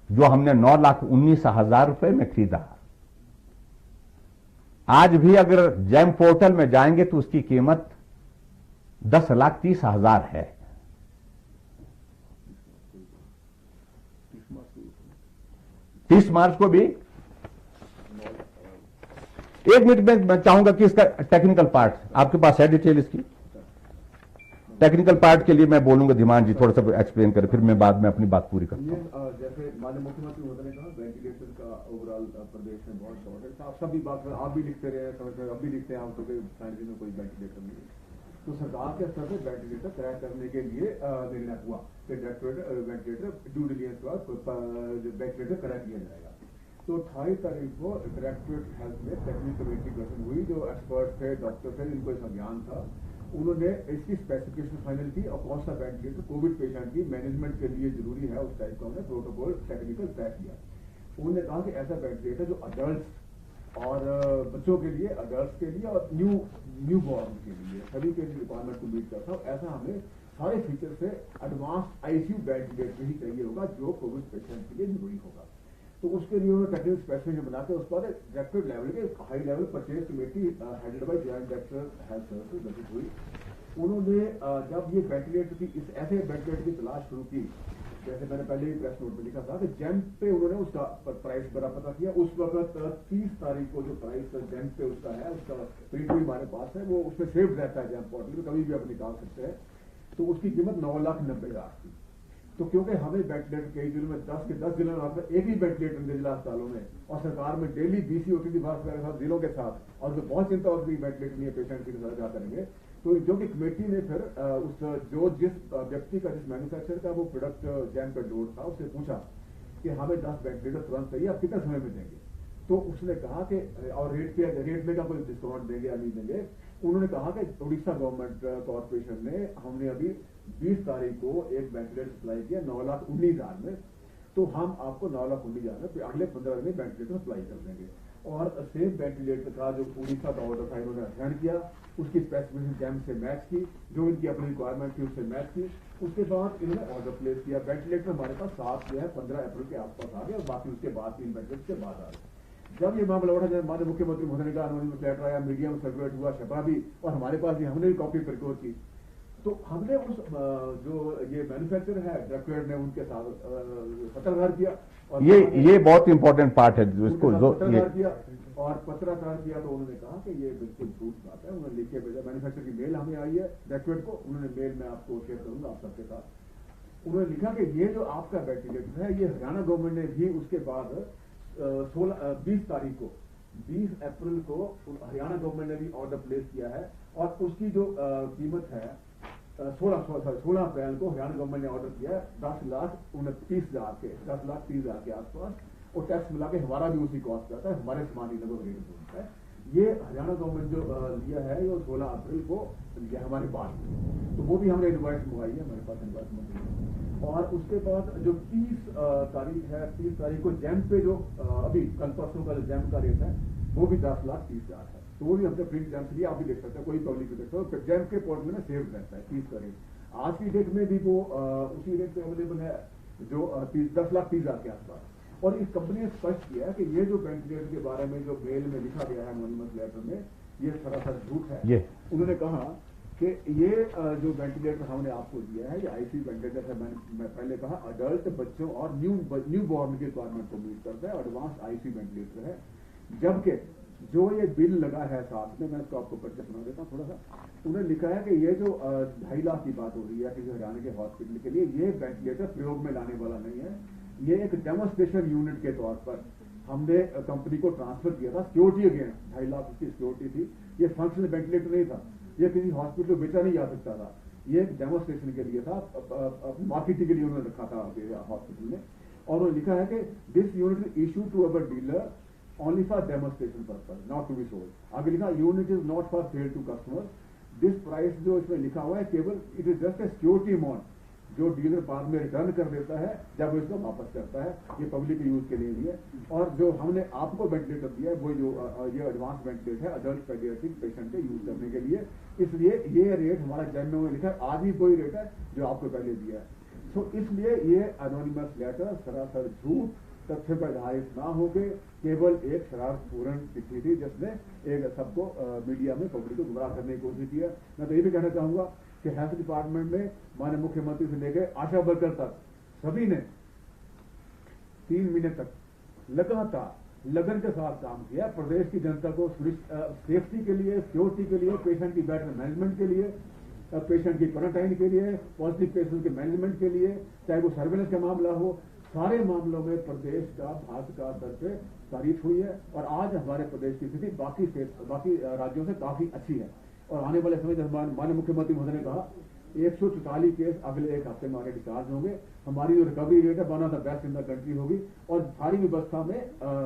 जो हमने 9,19,000 रुपए में खरीदा, आज भी अगर जैम पोर्टल में जाएंगे तो उसकी कीमत 10,30,000 है। 30 मार्च को भी, एक मिनट में मैं चाहूंगा कि इसका टेक्निकल पार्ट आपके पास है, डिटेल इसकी टेक्निकल पार्ट के लिए मैं बोलूंगा, धीमान जी थोड़ा सा एक्सप्लेन करें, फिर मैं बाद में अपनी बात पूरी करता हूं। जैसे माननीय मुख्यमंत्री महोदय ने कहा, वेंटिलेटर का ओवरऑल प्रदेश में बहुत शॉर्टेज था। आप सभी बात आप भी लिखते रहे, अब भी लिखते हैं, आप तो साइंस में कोई वेंटिलेटर नहीं है। तो सरकार के स्तर पर वेंटिलेटर क्रय करने के लिए निर्णय हुआ कि वेंटिलेटर ड्यू डिलिजेंस के बाद वेंटिलेटर क्रय किया जाएगा। तो 28 तारीख को डायरेक्टरेट हेल्थ में टेक्निकल कमेटी गठन हुई, जो एक्सपर्ट थे, डॉक्टर थे, जिनको इसका ज्ञान था। उन्होंने इसकी स्पेसिफिकेशन फाइनल की और कौन सा वेंटिलेटर कोविड पेशेंट की मैनेजमेंट के लिए जरूरी है, उस टाइप का उन्होंने प्रोटोकॉल टेक्निकल तय किया। उन्होंने कहा कि ऐसा वेंटिलेटर जो अडल्ट और बच्चों के लिए, अडल्ट के लिए और न्यू बॉर्न के लिए, सभी के लिए रिक्वायरमेंट को मीट करता हो, ऐसा हमें सारे फीचर से एडवांस आईसीयू वेंटिलेटर ही चाहिए होगा, जो कोविड पेशेंट के लिए जरूरी होगा। तो उसके लिए उन्होंने टेक्निकल स्पेसिफिकेशन बनाकर उस पर डायरेक्टर लेवल के high level purchase committee headed by joint director health services गठित हुई। उन्होंने जब ये वेंटिलेटर की ऐसे वेंटिलेटर की तलाश शुरू की, जैसे मैंने पहले ही प्रेस नोट में लिखा था कि जैम्प पे उन्होंने उसका प्राइस बड़ा पता किया। उस वक्त 30 तारीख को जो प्राइस जैम्प पे उसका है, उसका प्रिंट भी हमारे पास है, वो उसमें सेव रहता है जैम्प पोर्टल में, कभी भी आप निकाल सकते हैं। तो उसकी कीमत 9,90,000 थी। तो क्योंकि हमें वेंटिलेटर कई जिलों में 10 के 10 जिलों में एक ही वेंटिलेटर के जिला अस्पतालों में, और सरकार में डेली बीसी होती थी भारत साथ जिलों के साथ, और जो बहुत चिंता होती थी वेंटिलेटर नहीं है पेशेंट की तरह क्या करेंगे। तो जो कि कमेटी ने फिर जिस व्यक्ति का, जिस मैन्युफैक्चरर का वो प्रोडक्ट जैम का डोज था, उससे पूछा कि हमें 10 वेंटिलेटर तुरंत चाहिए, आप कितने समय में देंगे। तो उसने कहा कि और रेट में का कोई डिस्काउंट देंगे या नहीं देंगे। उन्होंने कहा कि उड़ीसा गवर्नमेंट कॉर्पोरेशन ने, हमने अभी 20 तारीख को एक वेंटिलेटर सप्लाई किया 9,19,000 में, तो हम आपको 9,19,000 में अगले 15 दिन में वेंटिलेटर सप्लाई कर देंगे। और सेम वेंटिलेटर का जो उड़ीसा का ऑर्डर था, इन्होंने अध्ययन किया, उसकी स्पेसिफिकेशन जैम से मैच की, जो इनकी अपनी रिक्वायरमेंट थी उससे मैच की। उसके बाद इन्होंने ऑर्डर प्लेस किया। वेंटिलेटर हमारे पास 15 अप्रैल के आसपास आ गए, और बाकी उसके बाद 3 वेंटिलेटर के बाद आ गए। जब ये मामला उठा, जब माननीय मुख्यमंत्री महोदय ने कहा, अनुमति लेटर आया, मीडिया में सर्कुलेट हुआ, छपा भी, और हमारे पास भी, हमने भी कॉपी प्रक्योर की। तो हमने उस जो ये मैन्युफैक्चरर है, डायरेक्टरेट ने उनके साथ पत्राचार किया, और ये बहुत इंपॉर्टेंट पार्ट है जिसको पत्राचार किया। और पत्राचार किया तो उन्होंने कहा कि ये बिल्कुल झूठ बात है। उन्होंने लिखे भेजा, मैन्युफैक्चरर की मेल हमें आई है डायरेक्टरेट को, उन्होंने मेल में आपको शेयर करूंगा आप सबके साथ। उन्होंने लिखा कि ये जो आपका वेंटिलेटर है, ये हरियाणा गवर्नमेंट ने भी उसके बाद 20 तारीख को, 20 अप्रैल को हरियाणा गवर्नमेंट ने भी ऑर्डर प्लेस किया है, और उसकी जो कीमत है 16 अप्रैल को हरियाणा गवर्नमेंट ने ऑर्डर किया है 10,29,000 के, 10,30,000 के आसपास, और टैक्स मिला के हमारा भी उसी कॉस्ट आता है, हमारे समान ही लगभग रेट होता है। ये हरियाणा गवर्नमेंट जो लिया है, ये 16 अप्रैल को लिया हमारे पास, तो वो भी हमने इनवॉइस मंगवाई है, हमारे पास इनवॉइस मंगवाई है। और उसके बाद जो 30 तारीख है, 30 तारीख को जैम पे जो अभी कल परसों का जैम का रेट है, वो भी 10,30,000 है। तो वो भी हमने प्रिंट जैम से लिया, आप भी देख सकते हैं, कोई पब्लिक भी देख सकते हो, जैम के पोर्टल में सेव रहता है 30 का रेट। आज की डेट में भी वो उसी रेट पे अवेलेबल है, जो 10,30,000 के आसपास। और इस कंपनी ने स्पष्ट किया है कि ये जो वेंटिलेटर के बारे में जो मेल में लिखा गया है एनोनिमस लेटर में, ये सरासर झूठ है। उन्होंने कहा कि ये जो वेंटिलेटर हमने आपको दिया है, ये आईसीयू वेंटिलेटर है। मैं पहले कहा अडल्ट, बच्चों और न्यू बॉर्न की रिक्वायरमेंट को मीट करता है, एडवांस आईसीयू वेंटिलेटर है। जबकि जो ये बिल लगा है साथ में, मैं इसको आपको परिचय सुना देता हूँ थोड़ा सा। उन्होंने लिखा है कि ये जो 2.5 लाख की बात हो रही है किसी हरियाणा के हॉस्पिटल के लिए, ये वेंटिलेटर प्रयोग में लाने वाला नहीं है। ये एक डेमोन्स्ट्रेशन यूनिट के तौर पर हमने कंपनी को ट्रांसफर किया था, सिक्योरिटी अगेंस्ट 2.5 लाख की सिक्योरिटी थी। ये फंक्शनल वेंटिलेटर नहीं था। ये किसी हॉस्पिटल को बेचा नहीं जा सकता था, ये एक डेमोस्ट्रेशन के लिए था, मार्केटिंग के लिए उन्होंने रखा था हॉस्पिटल में। और उन्होंने लिखा है कि this unit is issue to our dealer only for demonstration purpose, not to be sold. आगे लिखा unit is not for sale to customer. This price जो इसमें लिखा हुआ है केवल it is just a security amount जो डीलर बाद में रिटर्न कर देता है जब वो इसको वापस करता है, ये पब्लिक यूज के लिए नहीं है। और जो हमने आपको वेंटिलेटर दिया है वो जो ये एडवांस वेंटिलेटर है अडल्ट पेडियाट्रिक पेशेंट के यूज करने के लिए, इसलिए ये रेट हमारा जैन में लिखा है, आज भी कोई रेट है जो आपको पहले दिया है। सो इसलिए ये एनोनिमस लेटर सरासर झूठ, तथ्य पर आधारित ना होकर केवल एक शरारतपूर्ण चिट्ठी थी जिसने एक सबको मीडिया में पब्लिक को गुमराह करने की कोशिश की है। मैं तो ये भी कहना चाहूंगा कि हेल्थ डिपार्टमेंट में माननीय मुख्यमंत्री से लेकर आशा वर्कर तक सभी ने 3 महीने तक लगातार लगन के साथ काम किया, प्रदेश की जनता को सेफ्टी के लिए, सिक्योरिटी के लिए, पेशेंट की बेटर मैनेजमेंट के लिए, पेशेंट की क्वारंटाइन के लिए, पॉजिटिव पेशेंट के मैनेजमेंट के लिए, चाहे वो सर्वेलेंस का मामला हो, सारे मामलों में प्रदेश का भाजपा दर से तारीफ हुई है। और आज हमारे प्रदेश की स्थिति बाकी राज्यों से काफी अच्छी है। और आने वाले समय में माननीय मुख्यमंत्री महोदय ने कहा 144 केस अगले 1 हफ्ते में आगे डिस्चार्ज होंगे, हमारी जो रिकवरी रेट है one of the best in the country होगी। और सारी व्यवस्था में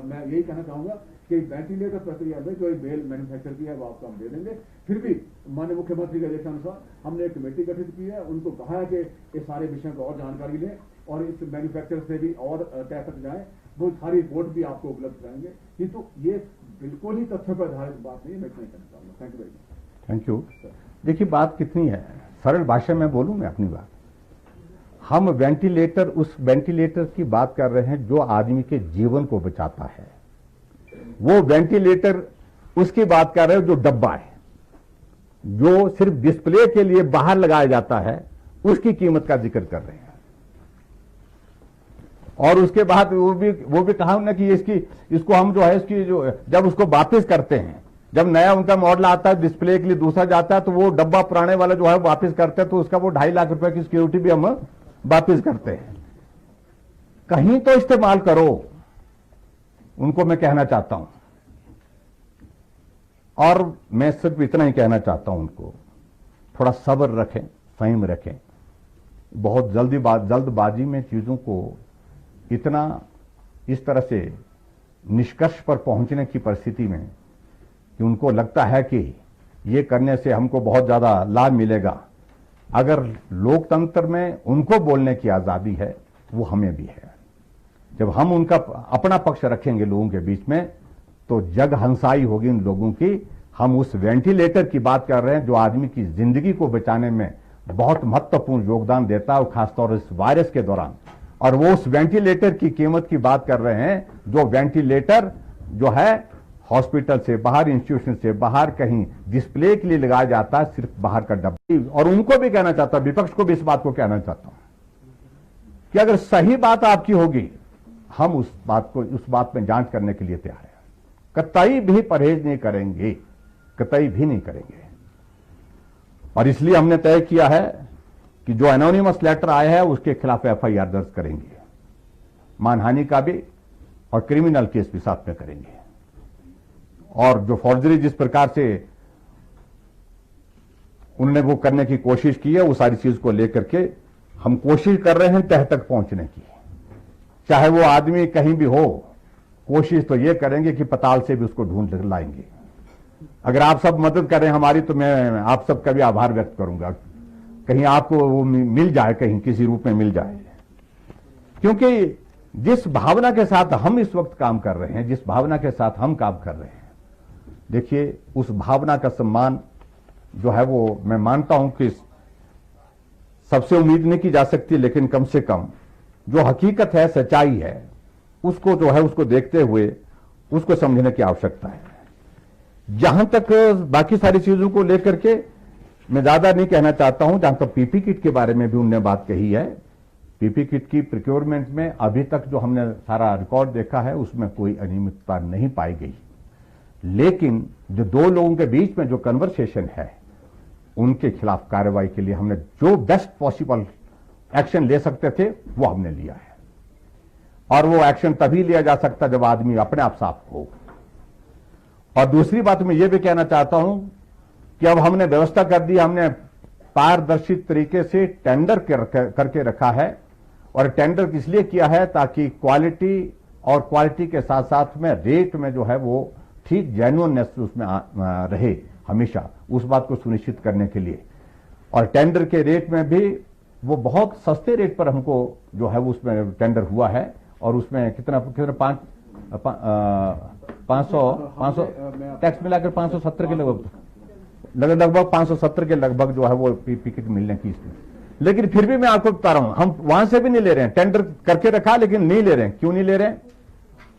मैं यही कहना चाहूंगा कि वेंटिलेटर प्रक्रिया में जो बेल मैन्युफैक्चर की है वो आपको हम दे देंगे। फिर भी माननीय मुख्यमंत्री के आदेशानुसार हमने एक कमेटी गठित की है, उनको कहा है कि इस सारे विषयों को और जानकारी लें और इस मैन्युफैक्चर से भी और तय तक जाए, वो सारी रिपोर्ट भी आपको उपलब्ध कराएंगे। किंतु ये बिल्कुल ही तथ्य पर आधारित बात नहीं है, मैं इतना ही कहना चाहूंगा। Thank you very much. Thank you. देखिए बात कितनी है, सरल भाषा में बोलूं मैं अपनी बात। हम वेंटिलेटर, उस वेंटिलेटर की बात कर रहे हैं जो आदमी के जीवन को बचाता है, वो वेंटिलेटर उसकी बात कर रहे हैं जो डब्बा है, जो सिर्फ डिस्प्ले के लिए बाहर लगाया जाता है, उसकी कीमत का जिक्र कर रहे हैं। और उसके बाद वो भी कहा ना कि इसको हम जो है इसकी जो जब उसको वापस करते हैं, जब नया उनका मॉडल आता है डिस्प्ले के लिए दूसरा जाता है, तो वो डब्बा पुराने वाला जो है वापस करते हैं, तो उसका वो 2.5 लाख रुपए की सिक्योरिटी भी हम वापस करते हैं। कहीं तो इस्तेमाल करो, उनको मैं कहना चाहता हूं। और मैं सिर्फ इतना ही कहना चाहता हूं उनको, थोड़ा सब्र रखें, संयम रखें। बहुत जल्दबाजी में चीजों को इतना इस तरह से निष्कर्ष पर पहुंचने की परिस्थिति में कि उनको लगता है कि ये करने से हमको बहुत ज्यादा लाभ मिलेगा। अगर लोकतंत्र में उनको बोलने की आजादी है, वो हमें भी है। जब हम उनका अपना पक्ष रखेंगे लोगों के बीच में, तो जग हंसाई होगी उन लोगों की। हम उस वेंटिलेटर की बात कर रहे हैं जो आदमी की जिंदगी को बचाने में बहुत महत्वपूर्ण योगदान देता है, और खासतौर इस वायरस के दौरान। और वो उस वेंटिलेटर की कीमत की बात कर रहे हैं जो वेंटिलेटर जो है हॉस्पिटल से बाहर, इंस्टीट्यूशन से बाहर कहीं डिस्प्ले के लिए लगाया जाता है, सिर्फ बाहर का डब्बा। और उनको भी कहना चाहता हूं, विपक्ष को भी इस बात को कहना चाहता हूं कि अगर सही बात आपकी होगी, हम उस बात में जांच करने के लिए तैयार है। कतई भी परहेज नहीं करेंगे, कतई भी नहीं करेंगे। और इसलिए हमने तय किया है कि जो एनोनिमस लेटर आया है उसके खिलाफ एफआईआर दर्ज करेंगे, मानहानि का भी और क्रिमिनल केस भी साथ में करेंगे। और जो फॉर्जरी जिस प्रकार से उन्होंने वो करने की कोशिश की है, वो सारी चीज को लेकर के हम कोशिश कर रहे हैं तह तक पहुंचने की। चाहे वो आदमी कहीं भी हो, कोशिश तो ये करेंगे कि पताल से भी उसको ढूंढ लाएंगे। अगर आप सब मदद करें हमारी, तो मैं आप सबका भी आभार व्यक्त करूंगा। कहीं आपको वो मिल जाए, कहीं किसी रूप में मिल जाए। क्योंकि जिस भावना के साथ हम इस वक्त काम कर रहे हैं, जिस भावना के साथ हम काम कर रहे हैं, देखिए उस भावना का सम्मान जो है वो मैं मानता हूं कि सबसे उम्मीद नहीं की जा सकती, लेकिन कम से कम जो हकीकत है, सच्चाई है, उसको जो है उसको देखते हुए उसको समझने की आवश्यकता है। जहां तक बाकी सारी चीजों को लेकर के मैं ज्यादा नहीं कहना चाहता हूं। जहां तक पीपी किट के बारे में भी उन्होंने बात कही है, पीपी किट की प्रोक्योरमेंट में अभी तक जो हमने सारा रिकॉर्ड देखा है उसमें कोई अनियमितता नहीं पाई गई। लेकिन जो 2 लोगों के बीच में जो कन्वर्सेशन है, उनके खिलाफ कार्रवाई के लिए हमने जो बेस्ट पॉसिबल एक्शन ले सकते थे वो हमने लिया है। और वो एक्शन तभी लिया जा सकता जब आदमी अपने आप साफ हो। और दूसरी बात मैं ये भी कहना चाहता हूं कि अब हमने व्यवस्था कर दी, हमने पारदर्शी तरीके से टेंडर करके रखा है। और टेंडर इसलिए किया है ताकि क्वालिटी और क्वालिटी के साथ साथ में रेट में जो है वो ठीक जेन्युइननेस उसमें रहे हमेशा, उस बात को सुनिश्चित करने के लिए। और टेंडर के रेट में भी वो बहुत सस्ते रेट पर हमको जो है उसमें टेंडर हुआ है। और उसमें कितना 500 टैक्स मिलाकर 570 के लगभग 570 के लगभग जो है वो टिकट मिलने की इसमें। लेकिन फिर भी मैं आपको बता रहा हूं, हम वहां से भी नहीं ले रहे हैं, टेंडर करके रखा लेकिन नहीं ले रहे हैं। क्यों नहीं ले रहे हैं?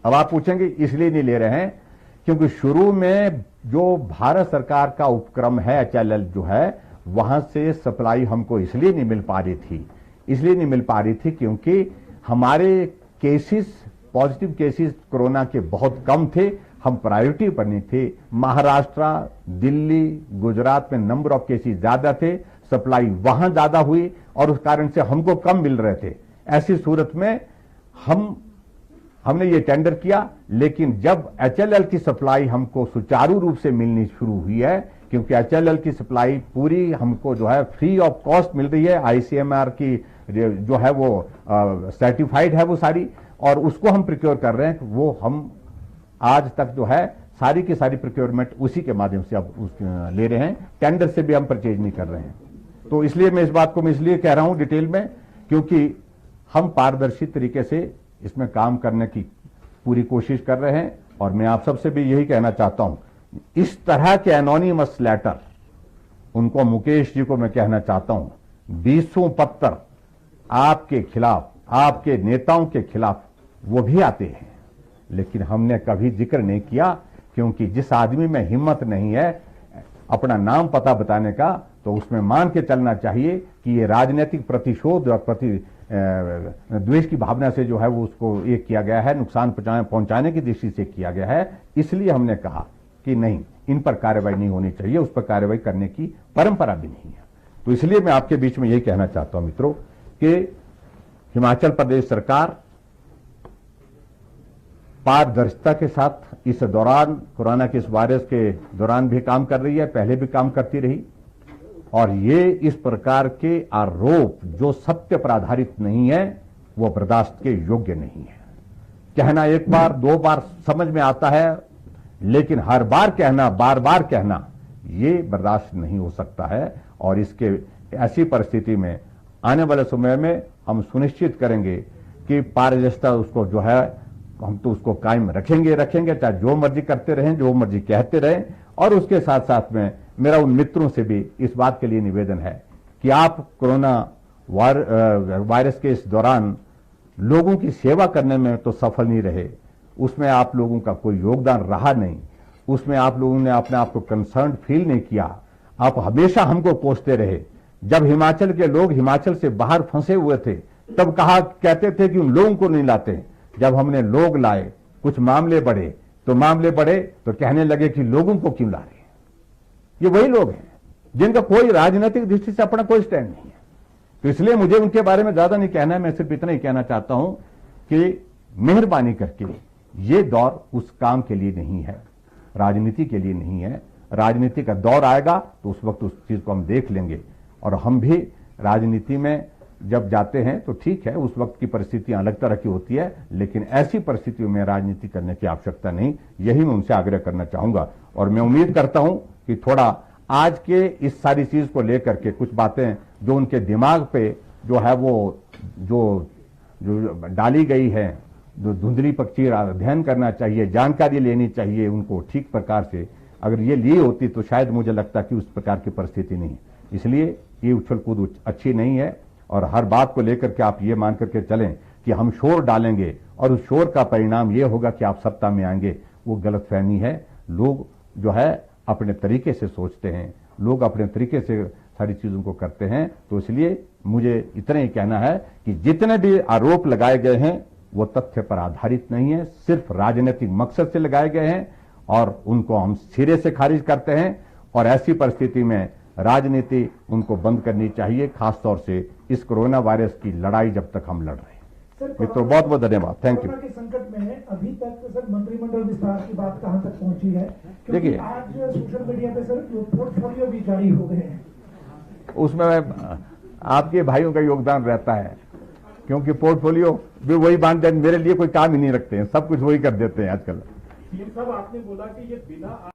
अब आप पूछेंगे, इसलिए नहीं ले रहे हैं क्योंकि शुरू में जो भारत सरकार का उपक्रम है HLL जो है, वहां से सप्लाई हमको इसलिए नहीं मिल पा रही थी क्योंकि हमारे केसेस, पॉजिटिव केसेस कोरोना के बहुत कम थे, हम प्रायोरिटी पर नहीं थे। महाराष्ट्र, दिल्ली, गुजरात में नंबर ऑफ केसेस ज्यादा थे, सप्लाई वहां ज्यादा हुई और उस कारण से हमको कम मिल रहे थे। ऐसी सूरत में हमने ये टेंडर किया। लेकिन जब HLL की सप्लाई हमको सुचारू रूप से मिलनी शुरू हुई है, क्योंकि HLL की सप्लाई पूरी हमको जो है फ्री ऑफ कॉस्ट मिल रही है, ICMR की जो है वो सर्टिफाइड है वो सारी, और उसको हम प्रोक्योर कर रहे हैं। वो हम आज तक जो है सारी की सारी प्रोक्योरमेंट उसी के माध्यम से अब ले रहे हैं, टेंडर से भी हम परचेज नहीं कर रहे हैं। तो इसलिए मैं इस बात को मैं इसलिए कह रहा हूं डिटेल में, क्योंकि हम पारदर्शी तरीके से इसमें काम करने की पूरी कोशिश कर रहे हैं। और मैं आप सबसे भी यही कहना चाहता हूं, इस तरह के एनोनिमस लेटर, उनको मुकेश जी को मैं कहना चाहता हूं, 20 पत्र आपके खिलाफ, आपके नेताओं के खिलाफ वो भी आते हैं, लेकिन हमने कभी जिक्र नहीं किया, क्योंकि जिस आदमी में हिम्मत नहीं है अपना नाम पता बताने का, तो उसमें मान के चलना चाहिए कि ये राजनीतिक प्रतिशोध और द्वेष की भावना से जो है वो उसको एक किया गया है, नुकसान पहुंचाने की दृष्टि से किया गया है। इसलिए हमने कहा कि नहीं, इन पर कार्रवाई नहीं होनी चाहिए, उस पर कार्रवाई करने की परंपरा भी नहीं है। तो इसलिए मैं आपके बीच में यही कहना चाहता हूं मित्रों कि हिमाचल प्रदेश सरकार पारदर्शिता के साथ इस दौरान, कोरोना के इस वायरस के दौरान भी काम कर रही है, पहले भी काम करती रही। और ये इस प्रकार के आरोप जो सत्य पर आधारित नहीं है, वो बर्दाश्त के योग्य नहीं है। कहना एक बार, 2 बार समझ में आता है, लेकिन हर बार कहना, बार बार कहना, ये बर्दाश्त नहीं हो सकता है। और इसके ऐसी परिस्थिति में आने वाले समय में हम सुनिश्चित करेंगे कि पारदर्शिता उसको जो है हम तो उसको कायम रखेंगे, चाहे जो मर्जी करते रहें, जो मर्जी कहते रहें। और उसके साथ साथ में मेरा उन मित्रों से भी इस बात के लिए निवेदन है कि आप कोरोना वायरस के इस दौरान लोगों की सेवा करने में तो सफल नहीं रहे, उसमें आप लोगों का कोई योगदान रहा नहीं, उसमें आप लोगों ने अपने आप को कंसर्न फील नहीं किया। आप हमेशा हमको कोसते रहे। जब हिमाचल के लोग हिमाचल से बाहर फंसे हुए थे, तब कहते थे कि उन लोगों को नहीं लाते। जब हमने लोग लाए, कुछ मामले बढ़े तो कहने लगे कि लोगों को क्यों ला रहे हैं। ये वही लोग हैं जिनका कोई राजनीतिक दृष्टि से अपना कोई स्टैंड नहीं है। तो इसलिए मुझे उनके बारे में ज्यादा नहीं कहना है, मैं सिर्फ इतना ही कहना चाहता हूं कि मेहरबानी करके ये दौर उस काम के लिए नहीं है, राजनीति के लिए नहीं है। राजनीति का दौर आएगा तो उस वक्त उस चीज को हम देख लेंगे। और हम भी राजनीति में जब जाते हैं तो ठीक है, उस वक्त की परिस्थितियां अलग तरह की होती है, लेकिन ऐसी परिस्थितियों में राजनीति करने की आवश्यकता नहीं। यही मैं उनसे आग्रह करना चाहूंगा। और मैं उम्मीद करता हूं कि थोड़ा आज के इस सारी चीज को लेकर के कुछ बातें जो उनके दिमाग पे जो है वो जो डाली गई है, जो धुंधली पक्षी अध्ययन करना चाहिए, जानकारी लेनी चाहिए उनको ठीक प्रकार से, अगर ये ली होती तो शायद मुझे लगता कि उस प्रकार की परिस्थिति नहीं है। इसलिए ये उछल कूद अच्छी नहीं है। और हर बात को लेकर के आप ये मान करके चलें कि हम शोर डालेंगे और उस शोर का परिणाम ये होगा कि आप सत्ता में आएंगे, वो गलतफहमी है। लोग जो है अपने तरीके से सोचते हैं, लोग अपने तरीके से सारी चीजों को करते हैं। तो इसलिए मुझे इतना ही कहना है कि जितने भी आरोप लगाए गए हैं वो तथ्य पर आधारित नहीं है, सिर्फ राजनीतिक मकसद से लगाए गए हैं और उनको हम सिरे से खारिज करते हैं। और ऐसी परिस्थिति में राजनीति उनको बंद करनी चाहिए, खासतौर से इस कोरोना वायरस की लड़ाई जब तक हम लड़ रहे हैं। मित्रों बहुत बहुत धन्यवाद, थैंक यू। कोरोना के संकट में अभी तक सर मंत्रिमंडल विस्तार की बात कहां तक पहुंची है? क्योंकि देखिए, आज सोशल मीडिया पे सर पोर्टफोलियो भी जारी हो गए हैं। उसमें आपके भाइयों का योगदान रहता है, क्योंकि पोर्टफोलियो भी वही बांधते हैं, मेरे लिए कोई काम ही नहीं रखते हैं, सब कुछ वही कर देते हैं आजकल। साहब आपने बोला कि ये बिना